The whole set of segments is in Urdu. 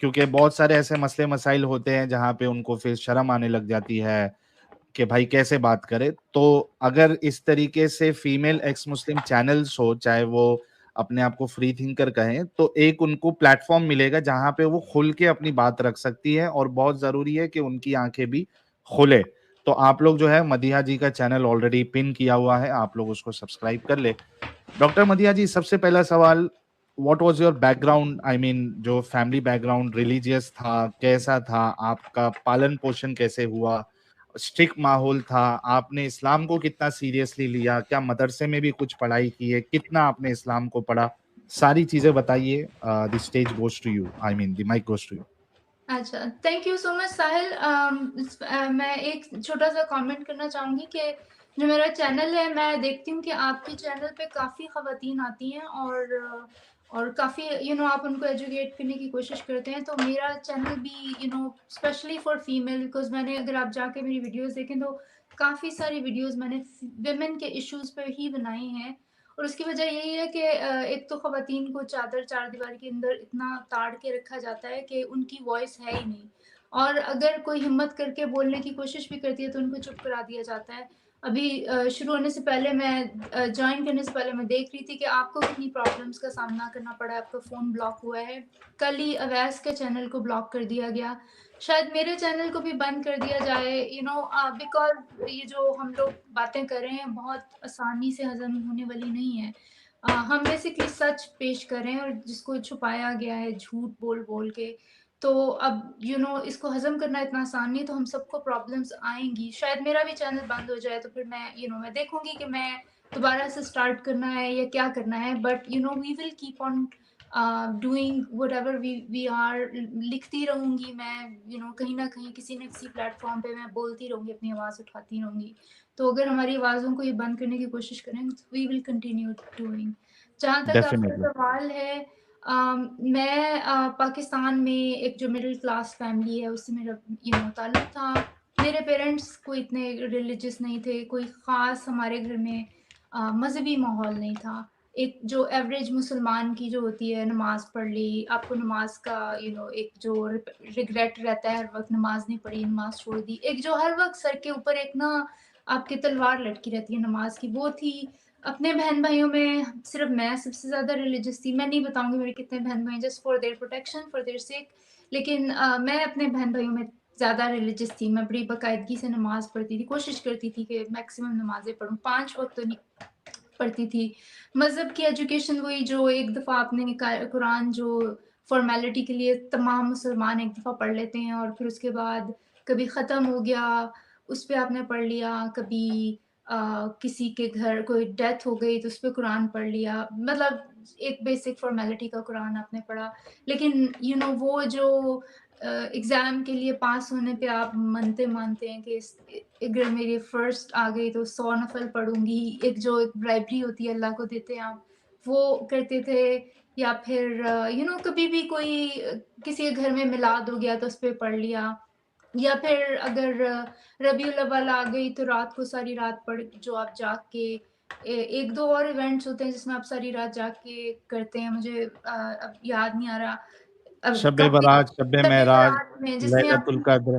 کیونکہ بہت سارے ایسے مسئلے مسائل ہوتے ہیں جہاں پہ ان کو پھر شرم آنے لگ جاتی ہے کہ بھائی کیسے بات کرے. تو اگر اس طریقے سے فیمیل ایکس مسلم چینلز ہو, چاہے وہ اپنے آپ کو فری تھنکر کہیں, تو ایک ان کو پلیٹ فارم ملے گا جہاں پہ وہ کھل کے اپنی بات رکھ سکتی ہے, اور بہت ضروری ہے کہ ان کی آنکھیں بھی کھلے. تو آپ لوگ جو ہے مدیحہ جی کا چینل آلریڈی پن کیا ہوا ہے, آپ لوگ اس کو سبسکرائب کر لے. ڈاکٹر مدیحہ جی, سب سے پہلا سوال, what was your background, I mean جو فیملی بیک گراؤنڈ ریلیجیس تھا, کیسا تھا آپ کا پالن پوشن, کیسے ہوا, اسٹرکٹ ماحول تھا, آپ نے اسلام کو کتنا سیریسلی لیا, کیا مدرسے میں بھی کچھ پڑھائی کی ہے, کتنا آپ نے اسلام کو پڑھا, ساری چیزیں بتائیے. The stage goes to you, I mean the mic goes to you. اچھا, thank you so much Sahil. میں ایک چھوٹا سا کامنٹ کرنا چاہوں گی کہ جو میرا چینل ہے, میں دیکھتی ہوں کہ آپ کے چینل پہ کافی خواتین آتی ہیں اور کافی آپ ان کو ایجوکیٹ کرنے کی کوشش کرتے ہیں. تو میرا چینل بھی اسپیشلی فار فیمیل, بیکاز میں نے, اگر آپ جا کے میری ویڈیوز دیکھیں تو کافی ساری ویڈیوز میں نے ویمن کے ایشوز پہ ہی بنائی ہیں. اور اس کی وجہ یہی ہے کہ ایک تو خواتین کو چار دیواری کے اندر اتنا تاڑ کے رکھا جاتا ہے کہ ان کی وائس ہے ہی نہیں, اور اگر کوئی ہمت کر کے بولنے کی کوشش بھی کرتی ہے تو ان کو چپ کرا دیا جاتا ہے. ابھی شروع ہونے سے پہلے, میں جوائن کرنے سے پہلے میں دیکھ رہی تھی کہ آپ کو کتنی پرابلمس کا سامنا کرنا پڑا ہے. آپ کا فون بلاک ہوا ہے, کل ہی اویس کے چینل کو بلاک کر دیا گیا, شاید میرے چینل کو بھی بند کر دیا جائے, بیکاز یہ جو ہم لوگ باتیں کر رہے ہیں بہت آسانی سے ہضم ہونے والی نہیں ہے. ہم بیسکلی سچ پیش کر رہے ہیں, اور جس کو چھپایا گیا ہے جھوٹ بول بول کے. تو اب اس کو ہضم کرنا اتنا آسان نہیں, تو ہم سب کو پرابلمس آئیں گی. شاید میرا بھی چینل بند ہو جائے تو پھر میں دیکھوں گی کہ میں دوبارہ سے اسٹارٹ کرنا ہے یا کیا کرنا ہے. But we will keep on doing whatever we are. لکھتی رہوں گی میں, کہیں نہ کہیں کسی نہ کسی پلیٹ فارم پہ میں بولتی رہوں گی, اپنی آواز اٹھاتی رہوں گی. تو اگر ہماری آوازوں کو یہ بند کرنے کی کوشش کریں, وی ول کنٹینیو ڈوئنگ. جہاں تک آپ کا ڈیفینیٹلی. سوال ہے, میں پاکستان میں ایک جو مڈل کلاس فیملی ہے اس سے میرا تعلق تھا. میرے پیرنٹس کوئی اتنے ریلیجس نہیں تھے, کوئی خاص ہمارے گھر میں مذہبی ماحول نہیں تھا. ایک جو ایوریج مسلمان کی جو ہوتی ہے, نماز پڑھ لی, آپ کو نماز کا ایک جو ریگریٹ رہتا ہے, ہر وقت نماز نہیں پڑھی, نماز چھوڑ دی, ایک جو ہر وقت سر کے اوپر ایک نا آپ کی تلوار لٹکی رہتی ہے نماز کی, وہ تھی. اپنے بہن بھائیوں میں صرف میں سب سے زیادہ ریلیجس تھی. میں نہیں بتاؤں گی میرے کتنے بہن بھائی, just for their protection, for their sake. لیکن میں اپنے بہن بھائیوں میں زیادہ ریلیجس تھی. میں بڑی باقاعدگی سے نماز پڑھتی تھی, کوشش کرتی تھی کہ میکسیمم نمازیں پڑھوں, 5 وقت تو نہیں پڑھتی تھی. مذہب کی ایجوکیشن وہی جو ایک دفعہ آپ نے قرآن جو فارمیلٹی کے لیے تمام مسلمان ایک دفعہ پڑھ لیتے ہیں, اور پھر اس کے بعد کبھی ختم ہو گیا اس پہ آپ نے پڑھ لیا, کبھی کسی کے گھر کوئی ڈیتھ ہو گئی تو اس پہ قرآن پڑھ لیا, مطلب ایک بیسک فارمیلٹی کا قرآن آپ نے پڑھا. لیکن وہ جو ایگزام کے لیے پاس ہونے پہ آپ مانتے ہیں کہ اگر میری فرسٹ آ گئی تو 100 نفل پڑھوں گی, ایک جو ایک برائبری ہوتی ہے اللہ کو دیتے ہیں آپ, وہ کرتے تھے. یا پھر کبھی بھی کوئی کسی کے گھر میں میلاد ہو گیا تو اس پہ پڑھ لیا. یا پھر اگر ربیع الاول آ گئی تو رات کو ساری رات پڑھ, جو آپ جاگ کے, ایک دو اور ایونٹس ہوتے ہیں جس میں آپ ساری رات جاگ کے کرتے ہیں, مجھے اب یاد نہیں آ رہا. شب کافی برات, شب شب معراج, برات میں جس میں لیلۃ القدر.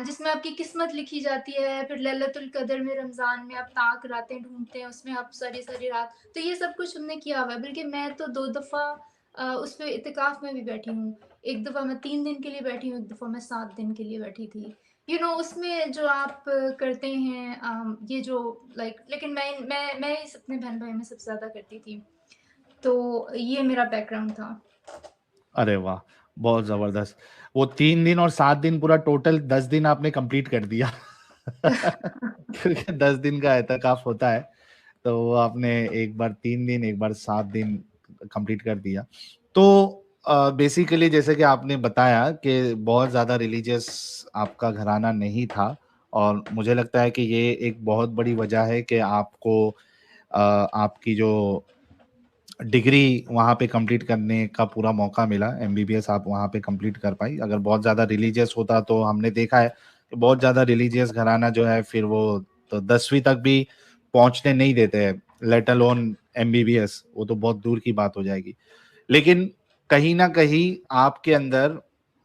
جس میں آپ کی قسمت لکھی جاتی ہے. پھر لیلۃ القدر میں رمضان میں آپ تاک راتیں ڈھونڈتے ہیں, اس میں آپ ساری رات, تو یہ سب کچھ ہم نے کیا ہوا ہے. بلکہ میں تو 2 دفعہ اس پہ اعتکاف میں بھی بیٹھی ہوں. ایک دفعہ میں 3 دن کے لیے بیٹھی ہوں, ایک دفعہ میں 7 دن کے لیے بیٹھی تھی. اس میں جو آپ کرتے ہیں یہ جو لیکن میں اپنے بہن بھائی میں سب سے زیادہ کرتی تھی. تو یہ میرا بیک گراؤنڈ تھا. ارے واہ, بہت زبردست. وہ 3 دن اور 7 دن, پورا ٹوٹل 10 دن آپ نے کمپلیٹ کر دیا. کیونکہ 10 دن کا اعتکاف ہوتا ہے, تو وہ آپ نے ایک بار 3 دن, ایک بار 7 دن کمپلیٹ کر دیا. تو بیسیکلی جیسے کہ آپ نے بتایا کہ بہت زیادہ ریلیجیس آپ کا گھرانہ نہیں تھا, اور مجھے لگتا ہے کہ یہ ایک بہت بڑی وجہ ہے کہ آپ کو آپ کی جو ڈگری وہاں پہ کمپلیٹ کرنے کا پورا موقع ملا, MBBS آپ وہاں پہ کمپلیٹ کر پائی. اگر بہت زیادہ ریلیجیس ہوتا تو ہم نے دیکھا ہے کہ بہت زیادہ ریلیجیس گھرانہ جو ہے پھر وہ تو 10ویں تک بھی پہنچنے نہیں دیتے ہیں, لیٹ الون MBBS, وہ تو بہت دور کی بات ہو جائے گی. لیکن کہیں نہ کہیں آپ کے اندر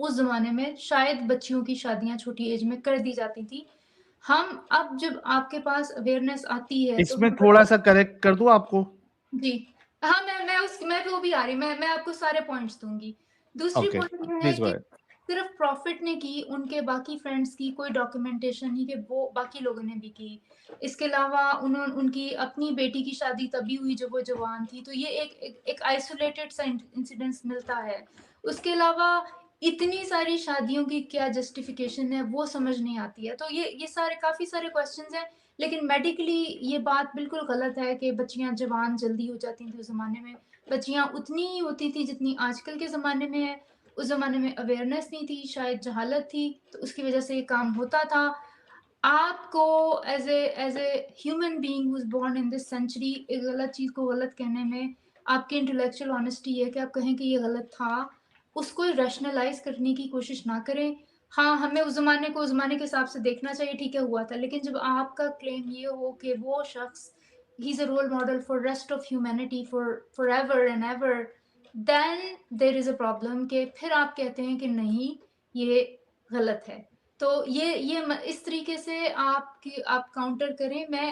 اس زمانے میں شاید بچیوں کی شادیاں چھوٹی ایج میں کر دی جاتی تھی. ہم اب جب آپ کے پاس اویئرنیس آتی ہے اس تو میں تھوڑا سا کریکٹ کر دوں آپ کو. جی ہاں میں وہ بھی آ رہی میں آپ کو سارے پوائنٹس دوں گی. دوسری اوکے پوائنٹ یہ ہے پلیز گو کہ اہیڈ. صرف پروفٹ نے کی, ان کے باقی فرینڈس کی کوئی ڈاکیومنٹیشن نہیں کہ وہ باقی لوگوں نے بھی کی. اس کے علاوہ ان کی اپنی بیٹی کی شادی تبھی ہوئی جب وہ جوان تھی, تو یہ ایک آئسولیٹڈ سا انسیڈنس ملتا ہے. اس کے علاوہ اتنی ساری شادیوں کی کیا جسٹیفیکیشن ہے وہ سمجھ نہیں آتی ہے. تو یہ سارے کافی سارے کوشچنز ہیں, لیکن میڈیکلی یہ بات بالکل غلط ہے کہ بچیاں جوان جلدی ہو جاتی تھیں. اس زمانے میں بچیاں اتنی ہی ہوتی تھی جتنی آج کل کے زمانے میں ہے. اس زمانے میں اویئرنیس نہیں تھی, شاید جہالت تھی, تو اس کی وجہ سے یہ کام ہوتا تھا. آپ کو as a human being who's born in this century ایک غلط چیز کو غلط کہنے میں آپ کی انٹلیکچوئل آنیسٹی ہے کہ آپ کہیں کہ یہ غلط تھا. اس کو ریشنلائز کرنے کی کوشش نہ کریں. ہاں ہمیں اس زمانے کو اس زمانے کے حساب سے دیکھنا چاہیے, ٹھیک ہے ہوا تھا, لیکن جب آپ کا کلیم یہ ہو کہ وہ شخص ہی is a role model for rest of humanity for ever and ever, then there is a problem کہ پھر آپ کہتے ہیں کہ نہیں یہ غلط ہے. تو یہ اس طریقے سے آپ کاؤنٹر کریں. میں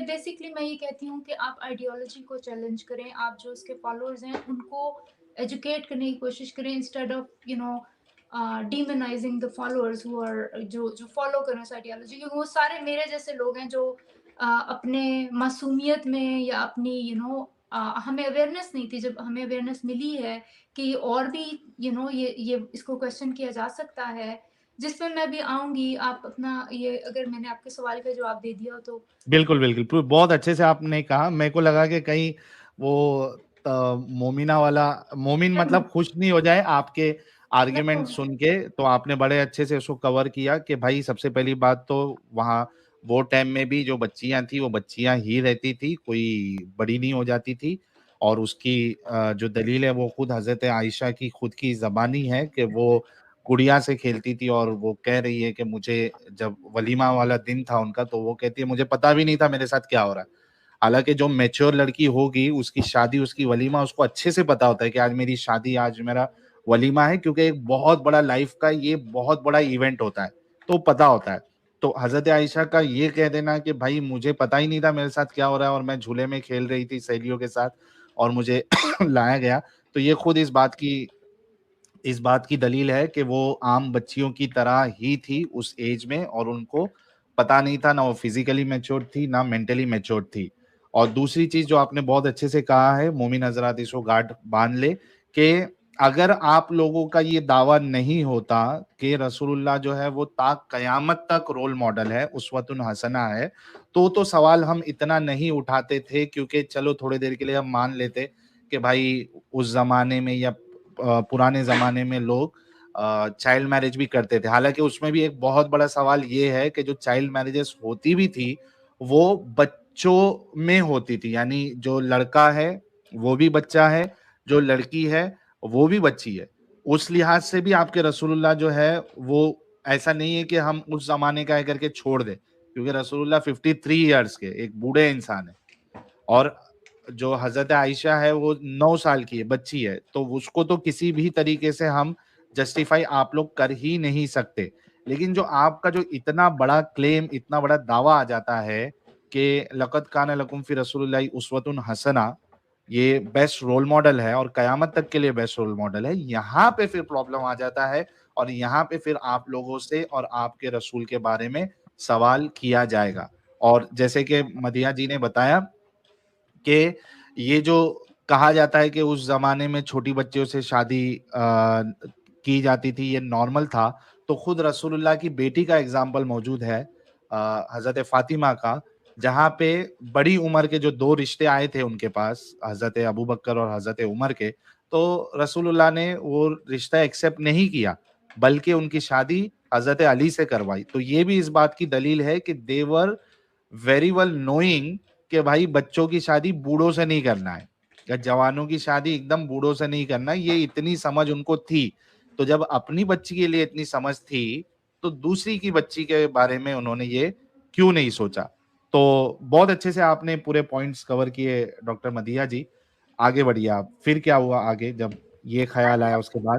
بیسکلی میں یہ کہتی ہوں کہ آپ آئیڈیالوجی کو چیلنج کریں. آپ جو اس کے فالوورز ہیں ان کو ایجوکیٹ کرنے کی کوشش کریں instead of demonising the followers who are جو فالو کریں اس آئیڈیالوجی, کیونکہ وہ سارے میرے جیسے لوگ ہیں جو اپنے معصومیت میں یا اپنی ہمیں اویئرنیس نہیں تھی. جب ہمیں اویئرنیس ملی ہے کہ اور بھی یہ اس کو کوشچن کیا جا سکتا ہے, جس پہ میں بھی آؤں گی. آپ اپنا یہ اگر میں نے آپ کے سوال کا جواب دے دیا ہو تو. بالکل بالکل بہت اچھے سے آپ نے کہا. میرے کو لگا کہ کہیں وہ مومنہ والا مومن مطلب خوش نہیں ہو جائے آپ کے آرگیومنٹ سن کے, تو آپ نے بڑے اچھے سے اس کو کور کیا کہ بھائی سب سے پہلی بات تو وہاں وہ ٹائم میں بھی جو بچیاں تھیں وہ بچیاں ہی رہتی تھی, کوئی بڑی نہیں ہو جاتی تھی. اور اس کی جو دلیل ہے وہ خود حضرت عائشہ کی خود کی زبانی ہے کہ وہ گڑیا سے کھیلتی تھی, اور وہ کہہ رہی ہے کہ مجھے جب ولیمہ والا دن تھا ان کا تو وہ کہتی ہے مجھے پتا بھی نہیں تھا میرے ساتھ کیا ہو رہا ہے. حالانکہ جو میچور لڑکی ہوگی اس کی شادی اس کی ولیمہ اس کو اچھے سے پتا ہوتا ہے کہ آج میری شادی, آج میرا ولیمہ ہے, کیونکہ ایک بہت بڑا لائف کا یہ بہت بڑا ایونٹ ہوتا ہے, تو پتا ہوتا ہے. تو حضرت عائشہ کا یہ کہہ دینا کہ بھائی مجھے پتا ہی نہیں تھا میرے ساتھ کیا ہو رہا ہے, اور میں جھولے میں کھیل رہی تھی سہیلیوں کے ساتھ اور مجھے لایا گیا, تو یہ خود اس بات کی دلیل ہے کہ وہ عام بچیوں کی طرح ہی تھی اس ایج میں, اور ان کو پتا نہیں تھا, نہ وہ فزیکلی میچور تھی نہ مینٹلی میچور تھی. اور دوسری چیز جو آپ نے بہت اچھے سے کہا ہے, مومن حضرات اس کو گارڈ باندھ لے, کہ اگر آپ لوگوں کا یہ دعویٰ نہیں ہوتا کہ رسول اللہ جو ہے وہ تا قیامت تک رول ماڈل ہے, اسوۃ حسنہ ہے, تو سوال ہم اتنا نہیں اٹھاتے تھے, کیونکہ چلو تھوڑی دیر کے لیے ہم مان لیتے کہ بھائی اس زمانے میں یا پرانے زمانے میں لوگ چائلڈ میرج بھی کرتے تھے. حالانکہ اس میں بھی ایک بہت بڑا سوال یہ ہے کہ جو چائلڈ میرجز ہوتی بھی تھی وہ بچوں میں ہوتی تھی, یعنی جو لڑکا ہے وہ بھی بچہ ہے, جو لڑکی ہے وہ بھی بچی ہے. اس لحاظ سے بھی آپ کے رسول اللہ جو ہے وہ ایسا نہیں ہے کہ ہم اس زمانے کا کر کے چھوڑ دیں, کیونکہ رسول اللہ 53 ایئرس کے ایک بوڑھے انسان ہے, اور جو حضرت عائشہ ہے وہ 9 سال کی ہے, بچی ہے, تو اس کو تو کسی بھی طریقے سے ہم جسٹیفائی آپ لوگ کر ہی نہیں سکتے. لیکن جو آپ کا جو اتنا بڑا کلیم, اتنا بڑا دعویٰ آ جاتا ہے کہ لقد کان لکم فی رسول اللہ اسوۃ حسنہ, یہ بیسٹ رول ماڈل ہے اور قیامت تک کے لیے بیسٹ رول ماڈل ہے, یہاں پہ پھر پرابلم آ جاتا ہے, اور یہاں پہ پھر آپ لوگوں سے اور آپ کے رسول کے بارے میں سوال کیا جائے گا. اور جیسے کہ مدیحہ جی نے بتایا کہ یہ جو کہا جاتا ہے کہ اس زمانے میں چھوٹی بچیوں سے شادی کی جاتی تھی, یہ نارمل تھا, تو خود رسول اللہ کی بیٹی کا اگزامپل موجود ہے, حضرت فاطمہ کا, جہاں پہ بڑی عمر کے جو 2 رشتے آئے تھے ان کے پاس, حضرت ابوبکر اور حضرت عمر کے, تو رسول اللہ نے وہ رشتہ ایکسیپٹ نہیں کیا, بلکہ ان کی شادی حضرت علی سے کروائی. تو یہ بھی اس بات کی دلیل ہے کہ they were very well knowing کہ بھائی بچوں کی شادی بوڑھوں سے نہیں کرنا ہے, یا جوانوں کی شادی ایک دم بوڑھوں سے نہیں کرنا ہے, یہ اتنی سمجھ ان کو تھی. تو جب اپنی بچی کے لیے اتنی سمجھ تھی تو دوسری کی بچی کے بارے میں انہوں نے یہ کیوں نہیں سوچا. تو بہت اچھے سے آپ نے پورے پوائنٹس کور کیے ڈاکٹر مدیحہ جی. آگے بڑھیے آپ, پھر کیا ہوا آگے جب یہ خیال آیا اس کے بعد؟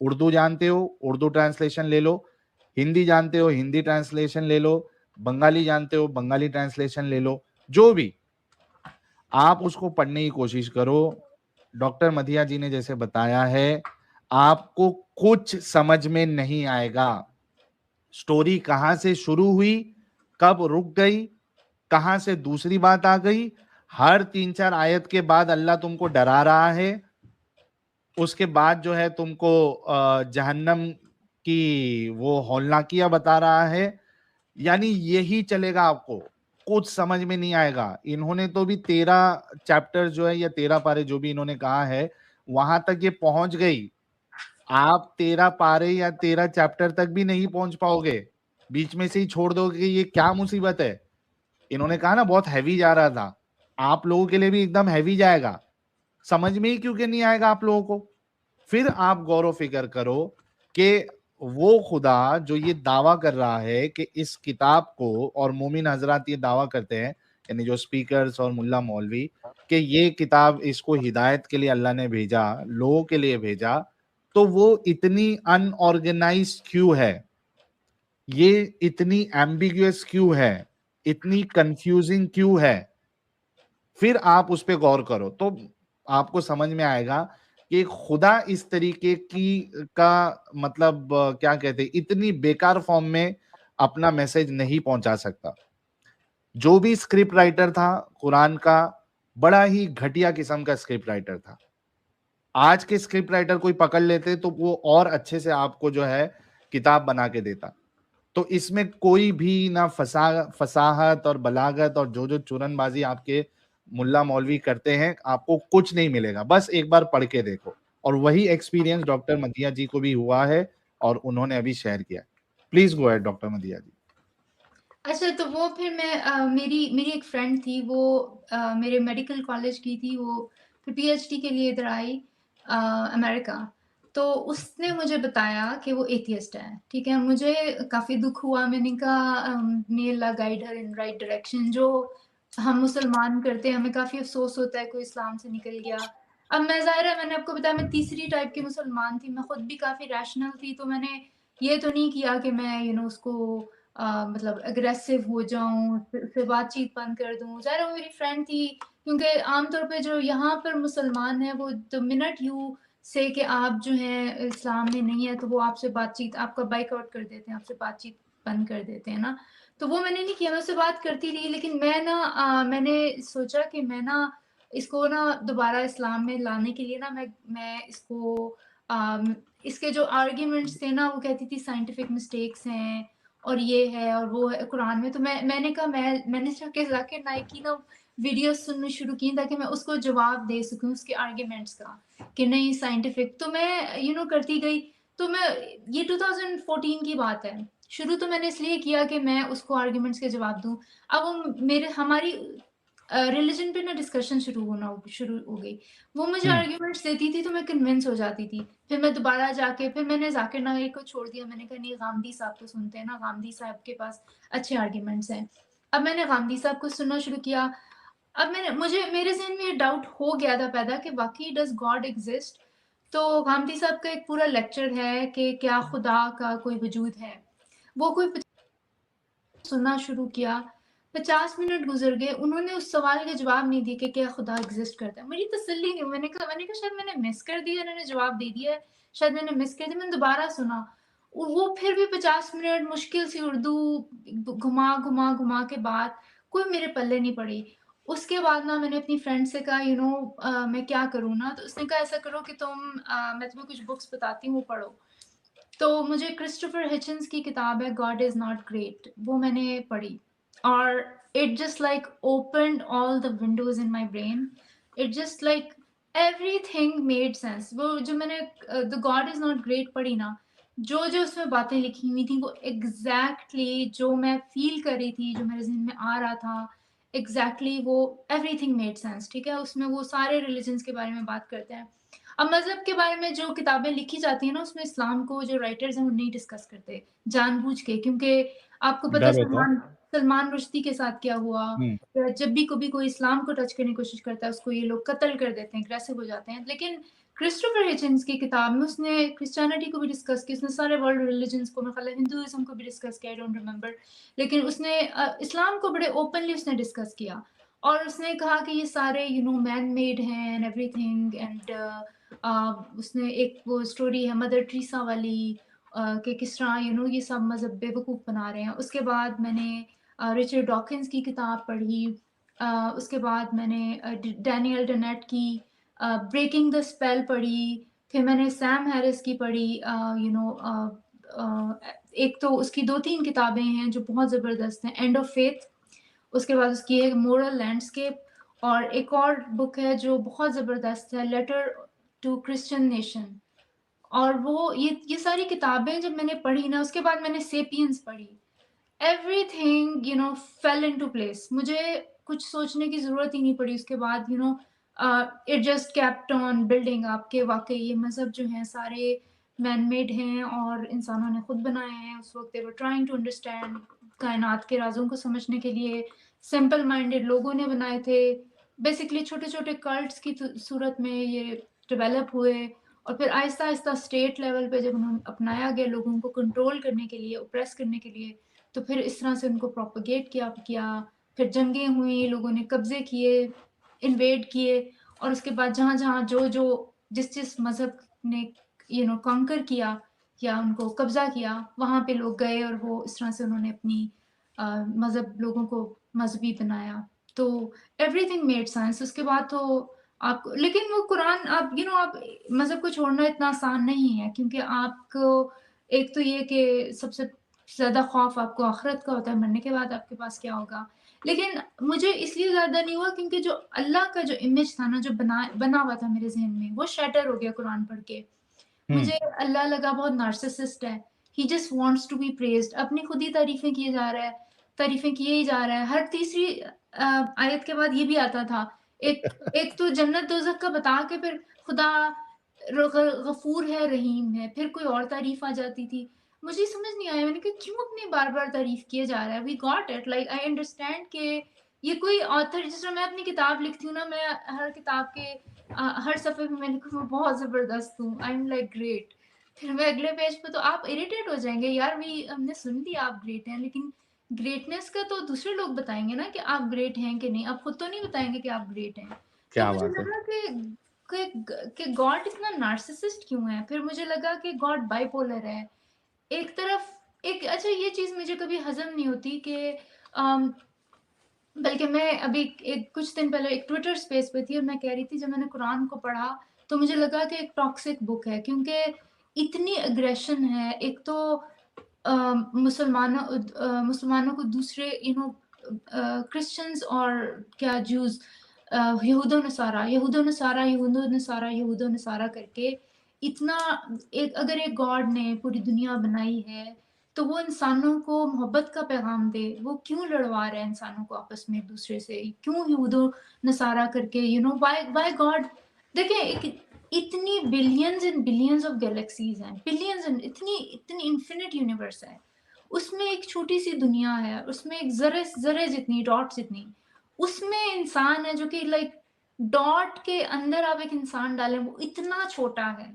اردو جانتے ہو اردو ٹرانسلیشن لے لو, ہندی جانتے ہو ہندی ٹرانسلیشن لے لو, بنگالی جانتے ہو بنگالی ٹرانسلیشن لے لو, جو بھی آپ اس کو پڑھنے کی کوشش کرو. ڈاکٹر مدھیا جی نے جیسے بتایا ہے, آپ کو کچھ سمجھ میں نہیں آئے گا. سٹوری کہاں سے شروع ہوئی, کب رک گئی, کہاں سے دوسری بات آ گئی, ہر 3-4 آیت کے بعد اللہ تم کو ڈرا رہا ہے, اس کے بعد جو ہے تم کو جہنم کی وہ ہولناکیاں بتا رہا ہے. یعنی یہی چلے گا, آپ کو کچھ سمجھ میں نہیں آئے گا. انہوں نے تو بھی 13 چیپٹر جو ہے یا 13 پارے جو بھی انہوں نے کہا ہے وہاں تک یہ پہنچ گئی. آپ 13 پارے یا 13 چیپٹر تک بھی نہیں پہنچ پاؤ گے, بیچ میں سے ہی چھوڑ دو گے. یہ کیا مصیبت ہے. انہوں نے کہا نا بہت ہیوی جا رہا تھا, آپ لوگوں کے لیے بھی ایک دم ہیوی جائے گا. سمجھ میں ہی کیوں کہ نہیں آئے گا آپ لوگوں کو. پھر آپ غور و فکر کرو کہ وہ خدا جو یہ دعویٰ کر رہا ہے کہ اس کتاب کو, اور مومن حضرات یہ دعویٰ کرتے ہیں یعنی جو سپیکرز اور ملا مولوی, کہ یہ کتاب اس کو ہدایت کے لیے اللہ نے بھیجا, لوگوں کے لیے بھیجا, تو وہ اتنی ان آرگنائز کیوں ہے, یہ اتنی ایمبیگوس کیوں ہے, اتنی کنفیوزنگ کیوں ہے. پھر آپ اس پہ غور کرو تو آپ کو سمجھ میں آئے گا کہ خدا اس طریقے کی کا مطلب کیا کہتے ہیں, اتنی بیکار فارم میں اپنا میسج نہیں پہنچا سکتا. جو بھی اسکرپٹ رائٹر تھا قرآن کا, بڑا ہی گھٹیا قسم کا اسکرپٹ رائٹر تھا. آج کے اسکرپٹ رائٹر کوئی پکڑ لیتے تو وہ اور اچھے سے آپ کو جو ہے کتاب بنا کے دیتا. تو اس میں کوئی بھی نہ فصاحت اور بلاغت اور جو چورن بازی آپ کے ملا مولوی کرتے ہیں, آپ کو کچھ نہیں ملے گا. بس ایک بار پڑھ کے دیکھو. اور وہی ایکسپیرینس ڈاکٹر مدھیا جی کو بھی ہوا ہے اور انہوں نے ابھی شیئر کیا. Please go add doctor Madhya جی. اچھا تو وہ پھر میں میری ایک فرینڈ تھی, وہ میرے میڈیکل کالج کی تھی, وہ پھر پی ایچ ڈی کے لیے ادھر آئی امریکہ. تو اس نے مجھے بتایا کہ وہ ایتھیسٹ ہے. ٹھیک ہے, مجھے کافی دکھ ہوا. میں نے کہا may Allah guide her in right direction. جو ہم مسلمان کرتے ہیں ہمیں کافی افسوس ہوتا ہے کوئی اسلام سے نکل گیا. اب میں ظاہر ہے, میں نے آپ کو بتایا میں تیسری ٹائپ کی مسلمان تھی, میں خود بھی کافی ریشنل تھی, تو میں نے یہ تو نہیں کیا کہ میں اس کو مطلب اگریسو ہو جاؤں, پھر بات چیت بند کر دوں. ظاہر وہ میری فرینڈ تھی, کیونکہ عام طور پہ جو یہاں پر مسلمان ہیں وہ the minute you say کہ آپ جو ہیں اسلام میں نہیں ہے تو وہ آپ سے بات چیت, آپ کا بائک آؤٹ کر دیتے ہیں, آپ سے بات چیت بند کر دیتے ہیں نا. تو وہ میں نے نہیں کیا, میں اس سے بات کرتی رہی. لیکن میں نے سوچا کہ میں اس کو دوبارہ اسلام میں لانے کے لیے میں اس کو اس کے جو آرگیومنٹس تھے وہ کہتی تھی سائنٹیفک مسٹیکس ہیں اور یہ ہے اور وہ ہے قرآن میں. تو میں نے کہا میں نے ذاکر نائک کی ویڈیوز سننا شروع کی تاکہ میں اس کو جواب دے سکوں اس کے آرگیومنٹس کا کہ نہیں سائنٹیفک. تو میں کرتی گئی. تو میں یہ 2014 کی بات ہے. شروع تو میں نے اس لیے کیا کہ میں اس کو آرگیومنٹس کے جواب دوں. اب ہماری ریلیجن پہ ڈسکشن شروع ہو گئی. وہ مجھے آرگیومنٹس دیتی تھی تو میں کنونس ہو جاتی تھی. پھر میں دوبارہ جا کے پھر میں نے ذاکر نائک کو چھوڑ دیا. میں نے کہا نہیں, غامدی صاحب تو سنتے ہیں نا, غامدی صاحب کے پاس اچھے آرگیومنٹس ہیں. اب میں نے غامدی صاحب کو سننا شروع کیا. اب میرے ذہن میں یہ ڈاؤٹ ہو گیا تھا پیدا کہ واقعی ڈز گاڈ ایگزسٹ. تو غامدی صاحب کا ایک پورا لیکچر ہے کہ کیا خدا کا کوئی وجود ہے. وہ کوئی سننا شروع کیا. 50 منٹ گزر گئے, انہوں نے اس سوال کے جواب نہیں دیے کہ کیا خدا ایگزسٹ کرتا ہے. مجھے تسلی نہیں. میں نے کہا شاید میں نے مس کر دیا, انہوں نے جواب دے دیا ہے, شاید میں نے مس کر دیا. میں نے دوبارہ سنا, وہ پھر بھی 50 منٹ مشکل سی اردو گھما کے بعد کوئی میرے پلے نہیں پڑی. اس کے بعد میں نے اپنی فرینڈ سے کہا میں کیا کروں تو اس نے کہا ایسا کرو کہ میں تمہیں کچھ بکس بتاتی ہوں, پڑھو. تو مجھے کرسٹوفر ہچنس کی کتاب ہے گاڈ از ناٹ گریٹ, وہ میں نے پڑھی اور it just like opened all the windows in my brain. It just like everything made sense. وہ جو میں نے the God is not great پڑھی جو اس میں باتیں لکھی ہوئی تھیں وہ ایگزیکٹلی جو میں فیل کر رہی تھی, جو میرے ذہن میں آ رہا تھا, ایگزیکٹلی وہ everything made sense. ٹھیک ہے, اس میں وہ سارے ریلیجنس کے بارے میں بات کرتے ہیں. اب مذہب کے بارے میں جو کتابیں لکھی جاتی ہیں اس میں اسلام کو جو رائٹرز ہیں وہ نہیں ڈسکس کرتے جان بوجھ کے, کیونکہ آپ کو پتہ سلمان رشدی کے ساتھ کیا ہوا. جب بھی کبھی کوئی اسلام کو ٹچ کرنے کی کوشش کرتا ہے اس کو یہ لوگ قتل کر دیتے ہیں, اگریسو ہو جاتے ہیں. لیکن کرسٹوفر ہچنس کی کتاب میں اس نے کرسچینٹی کو بھی ڈسکس کیا، اس نے سارے ورلڈ ریلیجنس کو، میرے خیال ہے ہندوازم کو بھی ڈسکس کیا، آئی ڈونٹ ریمبر، لیکن اس نے اسلام کو بڑے اوپنلی اس نے ڈسکس کیا، اور اس نے کہا کہ یہ سارے مین میڈ ہیں اینڈ ایوری تھنگ، اینڈ اس نے ایک وہ اسٹوری ہے مدر ٹریسا والی کہ کس طرح یہ سب مذہب بے وقوف بنا رہے ہیں. اس کے بعد میں نے رچرڈ ڈاکنز کی کتاب پڑھی، اس کے بعد میں نے ڈینیل ڈنیٹ کی بریکنگ دا اسپیل پڑھی، پھر میں نے سیم ہیرس کی پڑھی، ایک تو اس کی 2-3 کتابیں ہیں جو بہت زبردست ہیں، اینڈ آف فیتھ، اس کے بعد اس کی ایک مورل لینڈسکیپ، اور ایک اور بک ہے جو بہت زبردست ہے، لیٹر ٹو کرسچن نیشن. اور وہ یہ ساری کتابیں جب میں نے پڑھی نا، اس کے بعد میں نے سیپینز پڑھی، everything fell into place. مجھے کچھ سوچنے کی ضرورت ہی نہیں پڑی اس کے بعد. It just kept on building up کہ واقعی یہ مذہب جو ہیں سارے مین میڈ ہیں اور انسانوں نے خود بنائے ہیں. اس وقت they were trying to understand کائنات کے رازوں کو سمجھنے کے لیے سمپل مائنڈیڈ لوگوں نے بنائے تھے. بیسکلی چھوٹے چھوٹے کلٹس کی صورت میں یہ ڈیولپ ہوئے، اور پھر آہستہ آہستہ اسٹیٹ لیول پہ جب انہوں نے اپنایا گیا لوگوں کو کنٹرول کرنے کے لیے، اوپریس کرنے کے لیے، تو پھر اس طرح سے ان کو پروپیگیٹ کیا، پھر جنگیں ہوئیں، لوگوں نے قبضے کیے، انویڈ کیے، اور اس کے بعد جہاں جہاں جو جس مذہب نے کانکر کیا یا ان کو قبضہ کیا، وہاں پہ لوگ گئے اور وہ اس طرح سے انہوں نے اپنی مذہب لوگوں کو مذہبی بنایا. تو ایوری تھنگ میڈ سائنس. اس کے بعد تو آپ کو، لیکن وہ قرآن آپ آپ مذہب کو چھوڑنا اتنا آسان نہیں ہے، کیونکہ آپ کو ایک تو یہ کہ سب سے زیادہ خوف آپ کو آخرت کا ہوتا ہے، مرنے کے بعد آپ کے پاس کیا ہوگا. لیکن مجھے اس لیے زیادہ نہیں ہوا کیونکہ جو اللہ کا جو امیج تھا نا، جو بنا ہوا تھا میرے ذہن میں، وہ شیٹر ہو گیا قرآن پڑھ کے. مجھے اللہ لگا بہت نارسسسٹ ہے، he just wants to be praised, اپنی خود ہی تعریفیں کیے جا رہا ہے، تعریفیں کیے ہی جا رہا ہے. ہر تیسری آیت کے بعد یہ بھی آتا تھا، ایک تو جنت دوزخ کا بتا کے پھر خدا غفور ہے، رحیم ہے، پھر کوئی اور تعریف آ جاتی تھی. مجھے سمجھ نہیں آیا، میں نے کہا کیوں اتنی بار بار تعریف کیے جا رہا ہے. We got it, like I understand کہ یہ کوئی آتھر، جس طرح میں اپنی کتاب لکھتی ہوں نا، میں ہر کتاب کے ہر صفحے میں لکھوں میں بہت زبردست ہوں، آئی ایم لائک گریٹ. پھر میں اگلے پیج پہ تو آپ اریٹیٹ ہو جائیں گے، یار ہم نے سن لیا آپ گریٹ ہیں، لیکن گریٹنس کا تو دوسرے لوگ بتائیں گے نا کہ آپ گریٹ ہیں کہ نہیں، آپ خود تو نہیں بتائیں گے کہ آپ گریٹ ہیں. تو مجھے لگا کہ گاڈ اتنا نارسسسٹ کیوں ہے. پھر مجھے لگا کہ گاڈ بائی پولر ہے. ایک طرف اچھا یہ چیز مجھے کبھی ہضم نہیں ہوتی کہ بلکہ میں ابھی کچھ دن پہلے ایک ٹویٹر اسپیس پہ تھی اور میں کہہ رہی تھی جب میں نے قرآن کو پڑھا تو مجھے لگا کہ ایک ٹاکسک بک ہے، کیونکہ اتنی اگریشن ہے. ایک تو مسلمانوں کو دوسرے کرسچنز اور کیا جوز، یہود و نصارہ کر کے اتنا اگر ایک گاڈ نے پوری دنیا بنائی ہے تو وہ انسانوں کو محبت کا پیغام دے، وہ کیوں لڑوا رہا ہے انسانوں کو آپس میں ایک دوسرے سے، کیوں یہود و نصارہ کر کے وائی گاڈ. دیکھیں اتنی billions and billions of galaxies ہیں، بلینز اینڈ اتنی انفینٹ یونیورس ہے، اس میں ایک چھوٹی سی دنیا ہے، اس میں ایک ذرے جتنی ڈاٹ جتنی، اس میں انسان ہے جو کہ لائک ڈاٹ کے اندر آپ ایک انسان ڈالیں وہ اتنا چھوٹا ہے.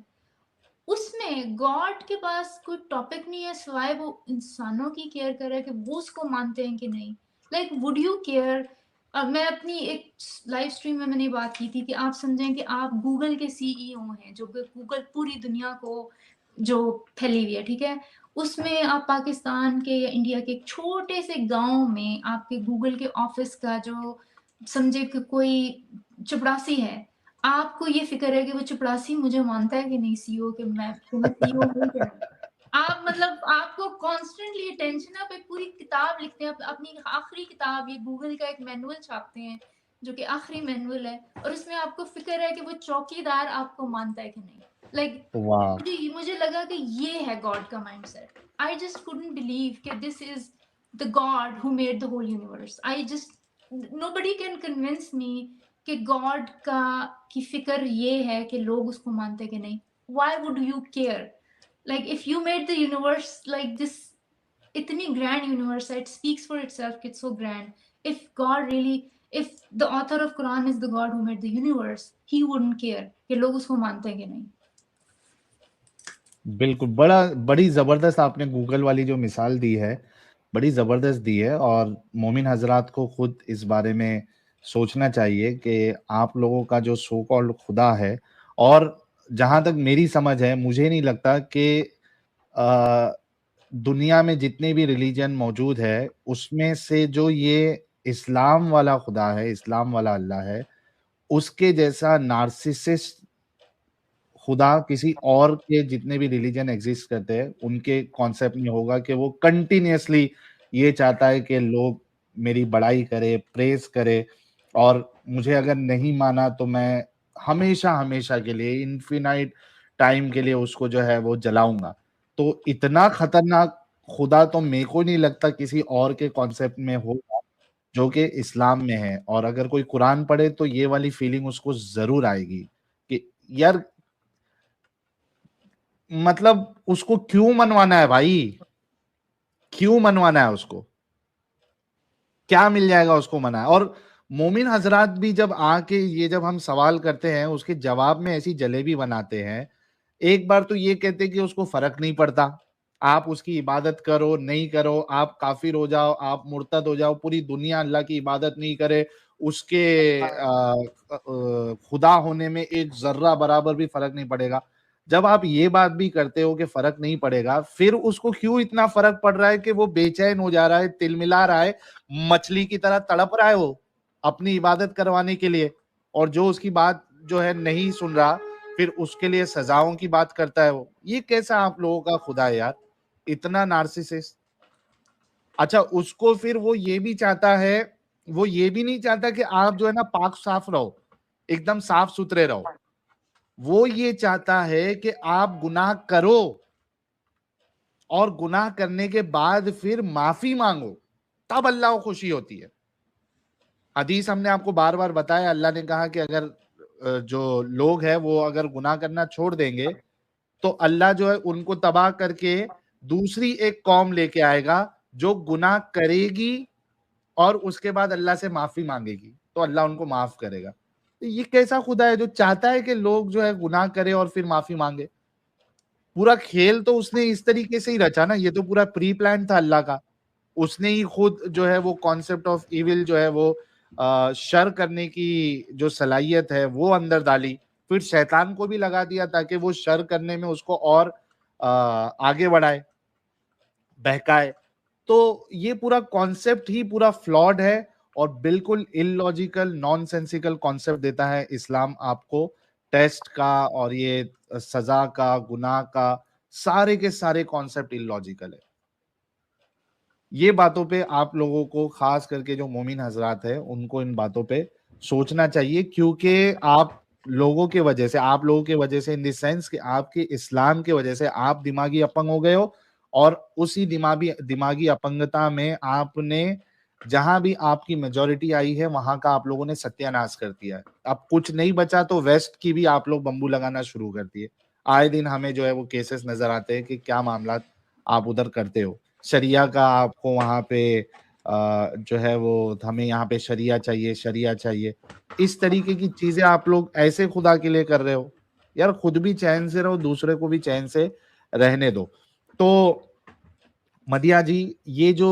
اس میں گاڈ کے پاس کوئی ٹاپک نہیں ہے سوائے وہ انسانوں کی کیئر کرے کہ وہ اس کو مانتے ہیں کہ نہیں. Like would you care. میں اپنی ایک لائیو اسٹریم میں نے بات کی تھی کہ آپ سمجھیں کہ آپ گوگل کے سی ای او ہیں، جو گوگل پوری دنیا کو جو پھیلی ہوئی ہے، ٹھیک ہے، اس میں آپ پاکستان کے یا انڈیا کے ایک چھوٹے سے گاؤں میں آپ کے گوگل کے آفس کا جو سمجھے کہ کوئی چپڑاسی ہے، آپ کو یہ فکر ہے کہ وہ چپڑاسی مجھے مانتا ہے کہ نہیں سی او، کہ میں سی او ہوں کہ نہیں. آپ مطلب آپ کو کانسٹنٹلی ٹینشن ہے. آپ ایک پوری کتاب لکھتے ہیں، اپنی آخری کتاب، یہ گوگل کا ایک مینول چھاپتے ہیں جو کہ آخری مینول ہے، اور اس میں آپ کو فکر ہے کہ وہ چوکیدار آپ کو مانتا ہے کہ نہیں. لائک مجھے لگا کہ یہ ہے گاڈ کا mindset. I just couldn't believe کہ this is the God who made the whole universe. Nobody can convince me کہ گاڈ کی فکر یہ ہے کہ لوگ اس کو مانتے کہ نہیں. Why would you care? Like if you made the universe like this, اتنی grand universe ہے, it speaks for itself, it's so grand. If God really if the author of Quran is the God who made the universe, he wouldn't care کہ لوگ اس کو مانتے ہیں کہ نہیں. بالکل بڑی زبردست آپ نے گوگل والی جو مثال دی ہے بڑی زبردست دی ہے، اور مومن حضرات کو خود اس بارے میں سوچنا چاہیے کہ آپ لوگوں کا جو سو کالڈ خدا ہے، اور جہاں تک میری سمجھ ہے مجھے نہیں لگتا کہ دنیا میں جتنے بھی ریلیجن موجود ہے اس میں سے جو یہ اسلام والا خدا ہے، اسلام والا اللہ ہے، اس کے جیسا نارسسسٹ خدا کسی اور کے جتنے بھی ریلیجن ایگزسٹ کرتے ہیں ان کے کانسیپٹ میں ہوگا کہ وہ کنٹینیوسلی یہ چاہتا ہے کہ لوگ میری بڑائی کرے، پریز کرے، اور مجھے اگر نہیں مانا تو میں ہمیشہ ہمیشہ کے لیے انفینائٹ ٹائم کے لیے اس کو جو ہے وہ جلاؤں گا. تو اتنا خطرناک خدا تو میرے کو نہیں لگتا کسی اور کے کانسیپٹ میں ہوگا جو کہ اسلام میں ہے. اور اگر کوئی قرآن پڑھے تو یہ والی فیلنگ اس کو ضرور آئے گی کہ یار مطلب اس کو کیوں منوانا ہے بھائی، کیوں منوانا ہے اس کو، کیا مل جائے گا اس کو منع. اور مومن حضرات بھی جب آ کے یہ جب ہم سوال کرتے ہیں اس کے جواب میں ایسی جلیبی بناتے ہیں. ایک بار تو یہ کہتے کہ اس کو فرق نہیں پڑتا، آپ اس کی عبادت کرو نہیں کرو، آپ کافر ہو جاؤ، آپ مرتد ہو جاؤ، پوری دنیا اللہ کی عبادت نہیں کرے، اس کے خدا ہونے میں ایک ذرہ برابر بھی فرق نہیں پڑے گا. جب آپ یہ بات بھی کرتے ہو کہ فرق نہیں پڑے گا، پھر اس کو کیوں اتنا فرق پڑ رہا ہے کہ وہ بے چین ہو جا رہا ہے، تل ملا رہا ہے، مچھلی کی طرح تڑپ رہا ہے وہ اپنی عبادت کروانے کے لیے، اور جو اس کی بات جو ہے نہیں سن رہا پھر اس کے لیے سزاؤں کی بات کرتا ہے وہ. یہ کیسا آپ لوگوں کا خدا ہے یار، اتنا نارسسسٹ. اچھا اس کو پھر وہ یہ بھی چاہتا ہے، وہ یہ بھی نہیں چاہتا کہ آپ جو ہے نا پاک صاف رہو، ایک دم صاف ستھرے رہو. وہ یہ چاہتا ہے کہ آپ گناہ کرو اور گناہ کرنے کے بعد پھر معافی مانگو، تب اللہ کو خوشی ہوتی ہے. حدیث ہم نے آپ کو بار بار بتایا، اللہ نے کہا کہ اگر جو لوگ ہیں وہ اگر گناہ کرنا چھوڑ دیں گے تو اللہ جو ہے ان کو تباہ کر کے دوسری ایک قوم لے کے آئے گا جو گناہ کرے گی اور اس کے بعد اللہ سے معافی مانگے گی، تو اللہ ان کو معاف کرے گا. یہ کیسا خدا ہے جو چاہتا ہے کہ لوگ جو ہے گناہ کرے اور پھر معافی مانگے؟ پورا کھیل تو اس نے اس طریقے سے ہی رچا نا، یہ تو پورا پری پلان تھا اللہ کا. اس نے ہی خود جو ہے وہ کانسیپٹ آف ایول جو ہے وہ شر کرنے کی جو صلاحیت ہے وہ اندر ڈالی، پھر شیطان کو بھی لگا دیا تاکہ وہ شر کرنے میں اس کو اور آگے بڑھائے، بہکائے. تو یہ پورا کانسیپٹ ہی پورا فلاڈ ہے اور بالکل ان لاجیکل نان سینسیکل کانسیپٹ دیتا ہے اسلام آپ کو. ٹیسٹ کا اور یہ سزا کا، گناہ کا، سارے کے سارے کانسیپٹ ان لاجیکل ہے. یہ باتوں پہ آپ لوگوں کو، خاص کر کے جو مومن حضرات ہیں، ان کو ان باتوں پہ سوچنا چاہیے، کیونکہ آپ لوگوں کی وجہ سے، آپ لوگوں کی وجہ سے ان دی سینس کہ آپ کے اسلام کی وجہ سے آپ دماغی اپنگ ہو گئے ہو، اور اسی دماغی اپنگتا میں آپ نے جہاں بھی آپ کی میجورٹی آئی ہے وہاں کا آپ لوگوں نے ستیہ ناش کر دیا ہے. اب کچھ نہیں بچا تو ویسٹ کی بھی آپ لوگ بمبو لگانا شروع کر دیے. آئے دن ہمیں جو ہے وہ کیسز نظر آتے ہیں کہ کیا معاملات آپ ادھر کرتے ہو. شریعہ کا آپ کو وہاں پہ جو ہے وہ ہمیں یہاں پہ شریعہ چاہیے، شریعہ چاہیے، اس طریقے کی چیزیں آپ لوگ ایسے خدا کے لیے کر رہے ہو. یار خود بھی چین سے رہو، دوسرے کو بھی چین سے رہنے دو. تو مدیہ جی، یہ جو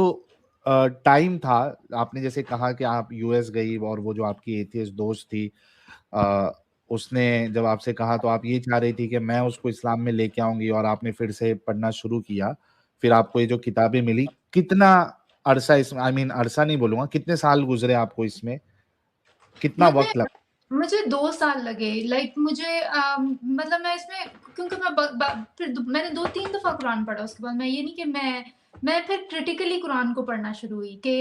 ٹائم تھا، آپ نے جیسے کہا کہ آپ یو ایس گئی اور وہ جو آپ کی ایتھیسٹ دوست تھی اس نے جب آپ سے کہا تو آپ یہ چاہ رہی تھی کہ میں اس کو اسلام میں لے کے آؤں گی، اور آپ نے پھر سے پڑھنا شروع کیا. پھر آپ کو یہ جو کتابیں ملی، کتنا عرصہ اس میں، عرصہ نہیں بولوں گا، کتنے سال گزرے آپ کو اس میں، کتنا وقت لگا؟ مجھے 2 سال لگے. لائک مجھے مطلب میں اس میں، کیونکہ میں نے 2-3 دفعہ قرآن پڑھا اس کے بعد. میں یہ نہیں کہ میں پھر کریٹیکلی قرآن کو پڑھنا شروع ہوئی کہ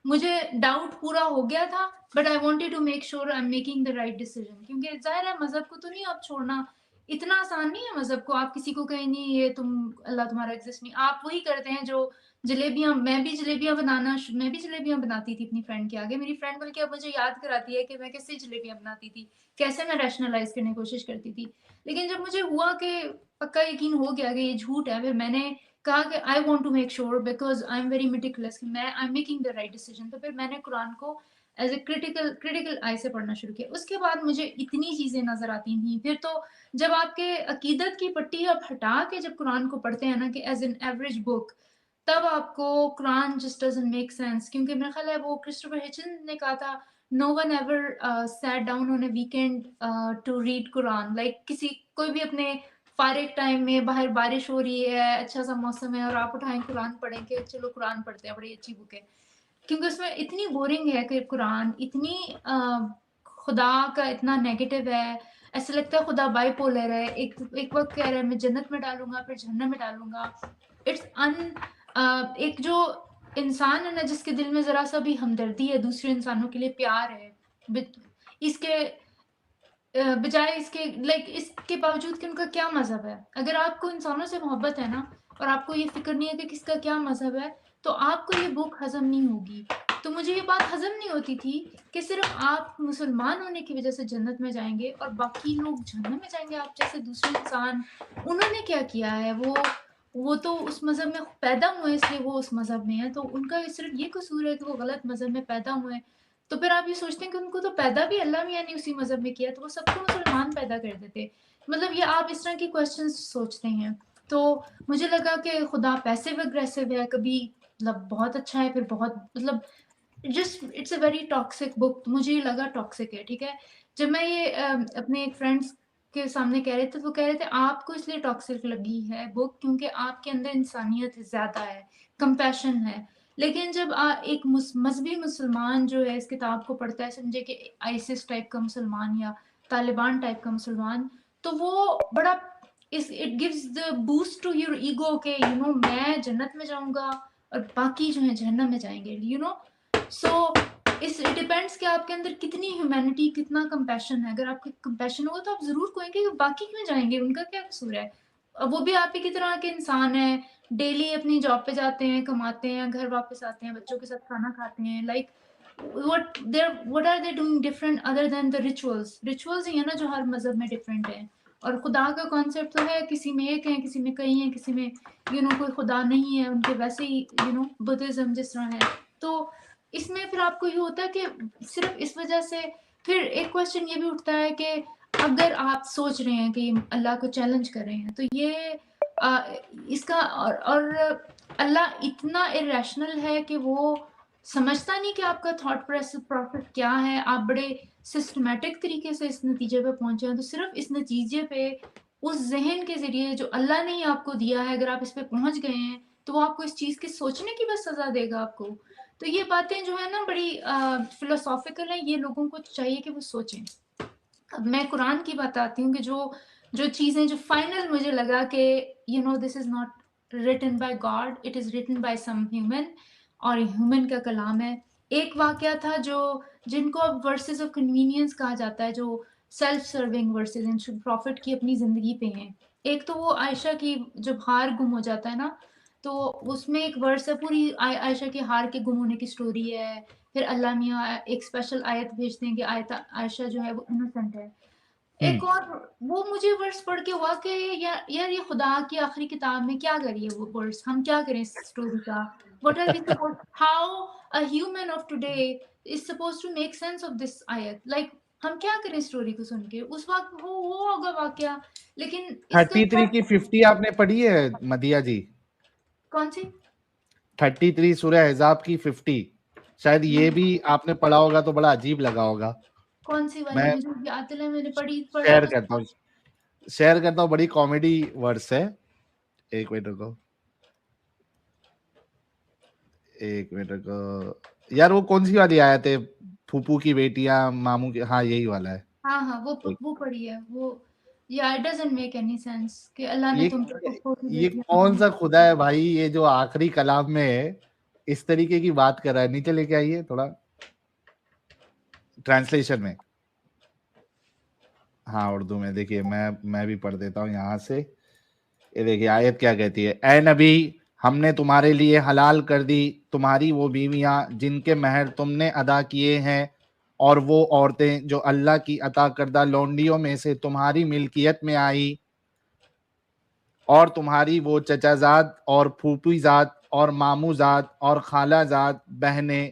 مجھے ڈاؤٹ پورا ہو گیا تھا، but I wanted to make sure I am making the right decision. کیونکہ ظاہر ہے مذہب کو تو نہیں آپ چھوڑنا، اتنا آسان نہیں ہے مذہب کو. آپ کسی کو کہیں نہیں یہ تم اللہ تمہارا ایگزسٹ نہیں، آپ وہی کرتے ہیں جو جلیبیاں. میں بھی جلیبیاں بناتی تھی اپنی فرینڈ کے آگے. میری فرینڈ بلکہ اب مجھے یاد کراتی ہے کہ میں کیسے جلیبیاں بناتی تھی، کیسے میں ریشنلائز کرنے کی کوشش کرتی تھی. لیکن جب مجھے ہوا کہ پکا یقین ہو گیا کہ یہ جھوٹ ہے، پھر میں نے کہا کہ I want to make sure because I am very meticulous, میں I am making the right decision. تو پھر میں نے قرآن کو ایز اے کریٹیکل آئی سے پڑھنا شروع کیا. اس کے بعد مجھے اتنی چیزیں نظر آتی تھیں. پھر تو جب آپ کے عقیدت کی پٹی آپ ہٹا کے جب قرآن کو پڑھتے ہیں نا کہ ایز این ایوریج بک, تب آپ کو قرآن جسٹ ڈزنٹ میک سینس. کیونکہ میرا خیال ہے وہ کرسٹوفر ہچنس نے کہا تھا no one ever sat down on a weekend to read Quran. like کوئی بھی اپنے فارغ ٹائم میں باہر بارش ہو رہی ہے, اچھا سا موسم ہے, اور آپ اٹھائیں قرآن پڑھیں کہ چلو قرآن پڑھتے ہیں, بڑی اچھی بک ہے. کیونکہ اس میں اتنی بورنگ ہے کہ قرآن, اتنی خدا کا اتنا نیگیٹو ہے, ایسا لگتا ہے خدا بائی پولر ہے. ایک وقت کہہ رہا ہے میں جنت میں ڈالوں گا, پھر جہنم میں ڈالوں گا. ایک جو انسان ہے نا جس کے دل میں ذرا سا بھی ہمدردی ہے, دوسرے انسانوں کے لیے پیار ہے, اس کے بجائے اس کے اس کے باوجود کہ ان کا کیا مذہب ہے. اگر آپ کو انسانوں سے محبت ہے نا, اور آپ کو یہ فکر نہیں ہے کہ کس کا کیا مذہب ہے, تو آپ کو یہ بک ہضم نہیں ہوگی. تو مجھے یہ بات ہضم نہیں ہوتی تھی کہ صرف آپ مسلمان ہونے کی وجہ سے جنت میں جائیں گے اور باقی لوگ جہنم میں جائیں گے. آپ جیسے دوسرے انسان, انہوں نے کیا کیا ہے, وہ تو اس مذہب میں پیدا ہوئے اس لیے وہ اس مذہب میں ہے, تو ان کا صرف یہ قصور ہے کہ وہ غلط مذہب میں پیدا ہوئے. تو پھر آپ یہ سوچتے ہیں کہ ان کو تو پیدا بھی اللہ میاں نے اسی مذہب میں کیا, تو وہ سب کو مسلمان پیدا کر دیتے. مطلب یہ آپ اس طرح کی کوشچنز سوچتے ہیں. تو مجھے لگا کہ خدا پیسیو اگریسو ہے, کبھی مطلب بہت اچھا ہے, پھر بہت مطلب just it's a very toxic book. مجھے یہ لگا ٹاکسک ہے. ٹھیک ہے, جب میں یہ اپنے ایک فرینڈس کے سامنے کہہ رہے تھے تو وہ کہہ رہے تھے آپ کو اس لیے ٹاکسک لگی ہے بک کیونکہ آپ کے اندر انسانیت زیادہ ہے, کمپیشن ہے. لیکن جب ایک مذہبی مسلمان جو ہے اس کتاب کو پڑھتا ہے, سمجھے کہ آئیسس ٹائپ کا مسلمان یا طالبان ٹائپ کا مسلمان, تو وہ بڑا it gives the boost to your ego کہ میں جنت میں جاؤں گا اور باقی جو ہیں جہنم میں جائیں گے. سو اٹ ڈیپینڈس کہ آپ کے اندر کتنی ہیومینٹی, کتنا کمپیشن ہے. اگر آپ کے کمپیشن ہوگا تو آپ ضرور کہیں گے کہ باقی کیوں جائیں گے, ان کا کیا قصور ہے, وہ بھی آپ ہی کی طرح کے انسان ہیں, ڈیلی اپنی جاب پہ جاتے ہیں, کماتے ہیں, گھر واپس آتے ہیں, بچوں کے ساتھ کھانا کھاتے ہیں. what are they doing different other than the rituals ہی ہیں نا جو ہر مذہب میں ڈفرینٹ ہیں. اور خدا کا کانسیپٹ تو ہے, کسی میں ایک ہے, کسی میں کئی ہیں, کسی میں کوئی خدا نہیں ہے, ان کے ویسے ہی بدھزم جس طرح ہے. تو اس میں پھر آپ کو یہ ہوتا ہے کہ صرف اس وجہ سے پھر ایک کوشچن یہ بھی اٹھتا ہے کہ اگر آپ سوچ رہے ہیں کہ اللہ کو چیلنج کر رہے ہیں, تو یہ اس کا اور اللہ اتنا irrational ہے کہ وہ سمجھتا نہیں کہ آپ کا تھاٹ پروسیس کیا ہے. آپ بڑے سسٹمیٹک طریقے سے اس نتیجے پہ پہنچے ہیں, تو صرف اس نتیجے پہ اس ذہن کے ذریعے جو اللہ نے ہی آپ کو دیا ہے, اگر آپ اس پہ پہنچ گئے ہیں تو وہ آپ کو اس چیز کے سوچنے کی بس سزا دے گا آپ کو. تو یہ باتیں جو ہے نا بڑی فلسافیکل ہیں, یہ لوگوں کو چاہیے کہ وہ سوچیں. اب میں قرآن کی بات آتی ہوں کہ جو چیزیں جو فائنل مجھے لگا کہ this is not written by God, it is written by some human, اور ہیومن کا کلام ہے. ایک واقعہ تھا جن کو اب ورسز آف کنوینئنس کہا جاتا ہے, جو سیلف سرونگ ورسز پروفٹ کی اپنی زندگی پہ ہیں. ایک تو وہ عائشہ کی جب ہار گم ہو جاتا ہے نا, تو اس میں ایک ورس ہے, پوری عائشہ کے ہار کے گم ہونے کی سٹوری ہے. پھر اللہ میاں ایک اسپیشل آیت بھیجتے ہیں کہ عائشہ جو ہے وہ انوسنٹ ہے. ایک اور وہ مجھے ورس پڑھ کے ہوا کہ یار یہ خدا کی آخری کتاب میں کیا کریے وہ ورس, ہم کیا کریں اس سٹوری کا, what are we supposed, how a human of today is supposed to make sense of this ayat, like ہم کیا کریں سٹوری کو سن کے. اس وقت وہ ہوگا واقعہ, لیکن اس کا 33 کی 50 آپ نے پڑھی ہے مدیہ جی؟ کون سی 33 سورہ احزاب کی 50 شاید یہ بھی آپ نے پڑھا ہوگا تو بڑا عجیب لگا ہوگا. کون سی والی میں مجھے یاد ہے, میں نے شیئر کرتا ہوں, بڑی کامیڈی ورڈس ہے. ایک منٹ رکو یار, وہ کون سی والی آئے تھے, پھوپھو کی بیٹیاں ماموں کی, ہاں یہی والا ہے. ہاں وہ پڑھی ہے وہ. Yeah, it doesn't make any sense کہ اللہ نے تم کو یہ کون سا خدا ہے بھائی, یہ جو آخری کلام میں ہے اس طریقے کی بات کر رہا ہے. نیچے لے کے آئیے تھوڑا ٹرانسلیشن میں, ہاں اردو میں. دیکھیے میں بھی پڑھ دیتا ہوں یہاں سے. یہ دیکھیے آیت کیا کہتی ہے. اے نبی, ہم نے تمہارے لیے حلال کر دی تمہاری وہ بیویاں جن کے مہر تم نے ادا کیے ہیں, اور وہ عورتیں جو اللہ کی عطا کردہ لونڈیوں میں سے تمہاری ملکیت میں آئی, اور تمہاری وہ چچا زاد اور پھوپھی زاد اور ماموں زاد اور خالہ زاد بہنیں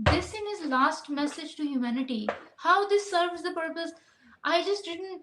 this in his last message to humanity, how this serves the purpose, I just didn't,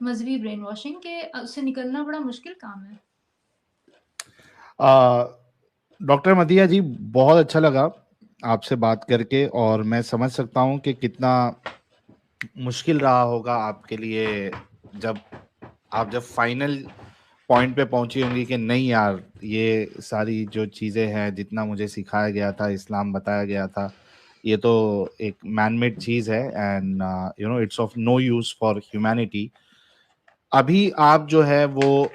مذہبی برین واشنگ کہ اس سے نکلنا بڑا مشکل کام ہے. ڈاکٹر مدیحہ جی بہت اچھا لگا آپ سے بات کر کے، اور میں سمجھ سکتا ہوں کہ کتنا مشکل رہا ہوگا آپ کے لیے جب فائنل پوائنٹ پہ پہنچی ہوں گی کہ نہیں یار یہ ساری جو چیزیں ہیں جتنا مجھے سکھایا گیا تھا، اسلام بتایا گیا تھا، یہ تو ایک مین میڈ چیز ہے and you know it's of no use for humanity. ابھی آپ جو ہے وہ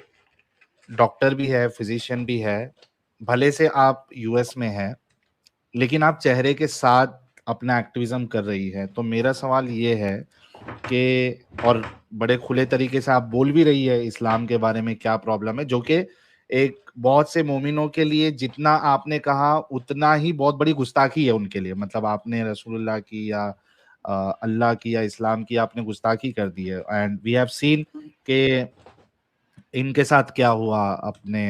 ڈاکٹر بھی ہے، فزیشین بھی ہے، بھلے سے آپ یو ایس میں ہیں لیکن آپ چہرے کے ساتھ اپنا ایکٹیویزم کر رہی ہے. تو میرا سوال یہ ہے کہ اور بڑے کھلے طریقے سے آپ بول بھی رہی ہے اسلام کے بارے میں کیا پرابلم ہے، جو کہ ایک بہت سے مومنوں کے لیے جتنا آپ نے کہا اتنا ہی بہت بڑی گستاخی ہے ان کے لیے. مطلب آپ نے رسول اللہ کی یا اللہ کی یا اسلام کی آپ نے گستاخی کر دی ہے. اینڈ وی ہیو سین کہ ان کے ساتھ کیا ہوا، اپنے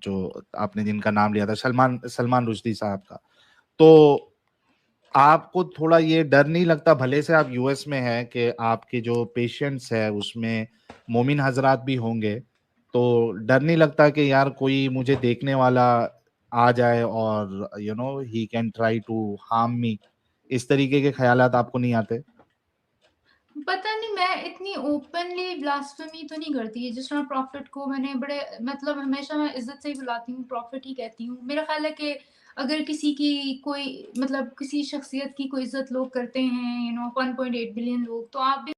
جو آپ نے جن کا نام لیا تھا سلمان رشدی صاحب کا. تو آپ کو تھوڑا یہ ڈر نہیں لگتا، بھلے سے آپ یو ایس میں ہیں، کہ آپ کے جو پیشنٹس ہے اس میں مومن حضرات بھی ہوں گے، تو ڈر نہیں لگتا کہ یار کوئی مجھے دیکھنے والا آ جائے اور you know he can try to harm me, اس طریقے کے خیالات آپ کو نہیں آتے؟ پتہ نہیں، میں اتنی اوپنلی بلاسفیمی تو نہیں کرتی. جس طرح پروفٹ کو میں نے بڑے مطلب ہمیشہ میں عزت سے ہی بلاتی ہوں، پروفٹ ہی کہتی ہوں. میرا خیال ہے کہ اگر کسی کی کوئی مطلب کسی شخصیت کی کوئی عزت لوگ کرتے ہیں 1.8 بلین لوگ، تو آپ بھی